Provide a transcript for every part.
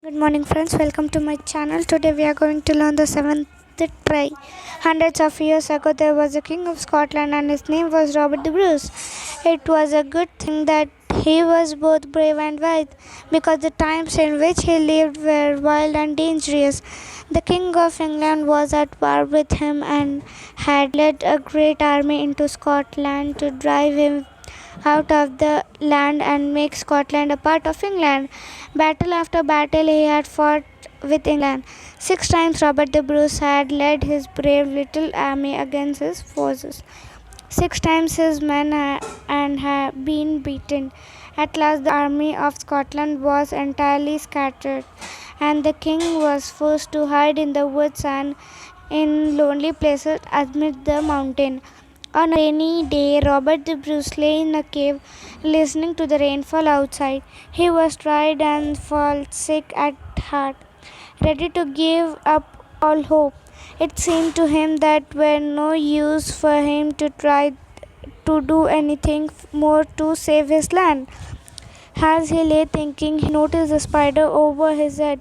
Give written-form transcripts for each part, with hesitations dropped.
Good morning, friends. Welcome to my channel. Today we are going to learn the seventh try. Hundreds of years ago, there was a king of Scotland, and his name was Robert the Bruce. It was a good thing that he was both brave and wise, because the times in which he lived were wild and dangerous. The king of England was at war with him and had led a great army into Scotland to drive him out of the land and make Scotland a part of England. Battle after battle he had fought with England. 6 times Robert the Bruce had led his brave little army against his forces. 6 times his men had been beaten. At last the army of Scotland was entirely scattered, and the king was forced to hide in the woods and in lonely places amid the mountain. On a rainy day, Robert the Bruce lay in a cave, listening to the rainfall outside. He was tired and felt sick at heart, ready to give up all hope. It seemed to him that were no use for him to try to do anything more to save his land. As he lay thinking, he noticed a spider over his head,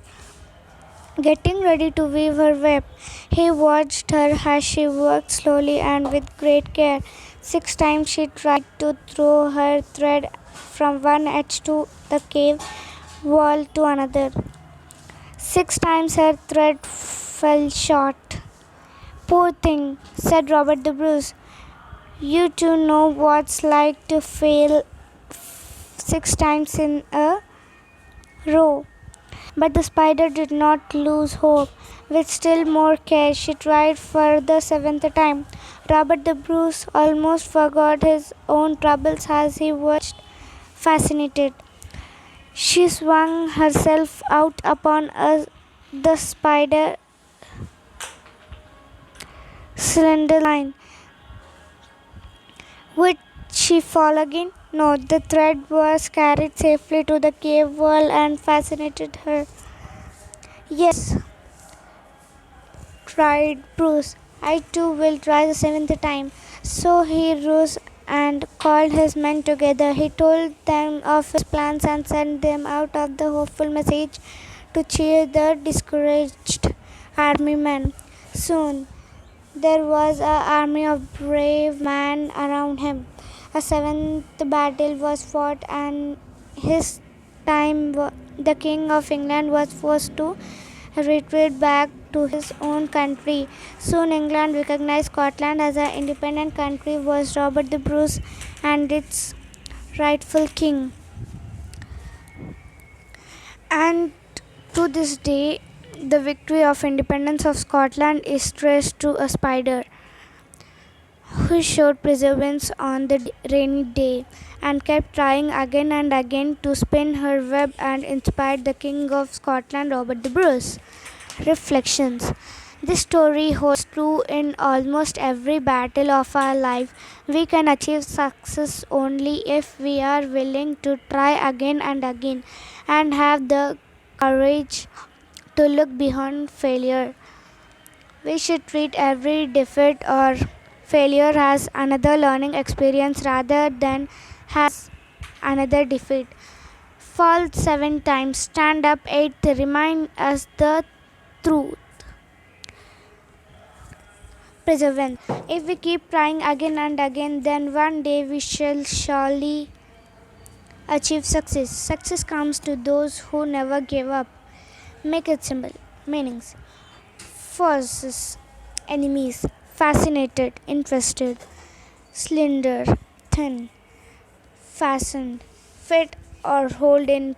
getting ready to weave her web. He watched her as she worked slowly and with great care. 6 times she tried to throw her thread from one edge to the cave wall to another. 6 times her thread fell short. Poor thing, said Robert the Bruce. You two know what's like to fail 6 times in a row. But the spider did not lose hope. With still more care, she tried for the seventh time. Robert the Bruce almost forgot his own troubles as he watched, fascinated. She swung herself out upon the spider slender line. Would she fall again? No, the thread was carried safely to the cave wall and fascinated her. Yes, cried Bruce. I too will try the seventh time. So he rose and called his men together. He told them of his plans and sent them out with the hopeful message to cheer the discouraged army men. Soon there was an army of brave men around him. A seventh battle was fought, and his time the King of England was forced to retreat back to his own country. Soon England recognized Scotland as an independent country, was Robert the Bruce and its rightful king. And to this day, the victory of independence of Scotland is traced to a spider who showed perseverance on the rainy day and kept trying again and again to spin her web and inspired the King of Scotland, Robert the Bruce. Reflections. This story holds true in almost every battle of our life. We can achieve success only if we are willing to try again and again and have the courage to look beyond failure. We should treat every defeat or failure as another learning experience rather than as another defeat. Fall 7 times, stand up 8, remind us the truth. Perseverance. If we keep trying again and again, then one day we shall surely achieve success. Success comes to those who never give up. Make it simple. Meanings. Forces. Enemies. Fascinated, interested. Slender, thin. Fastened. Fit or hold in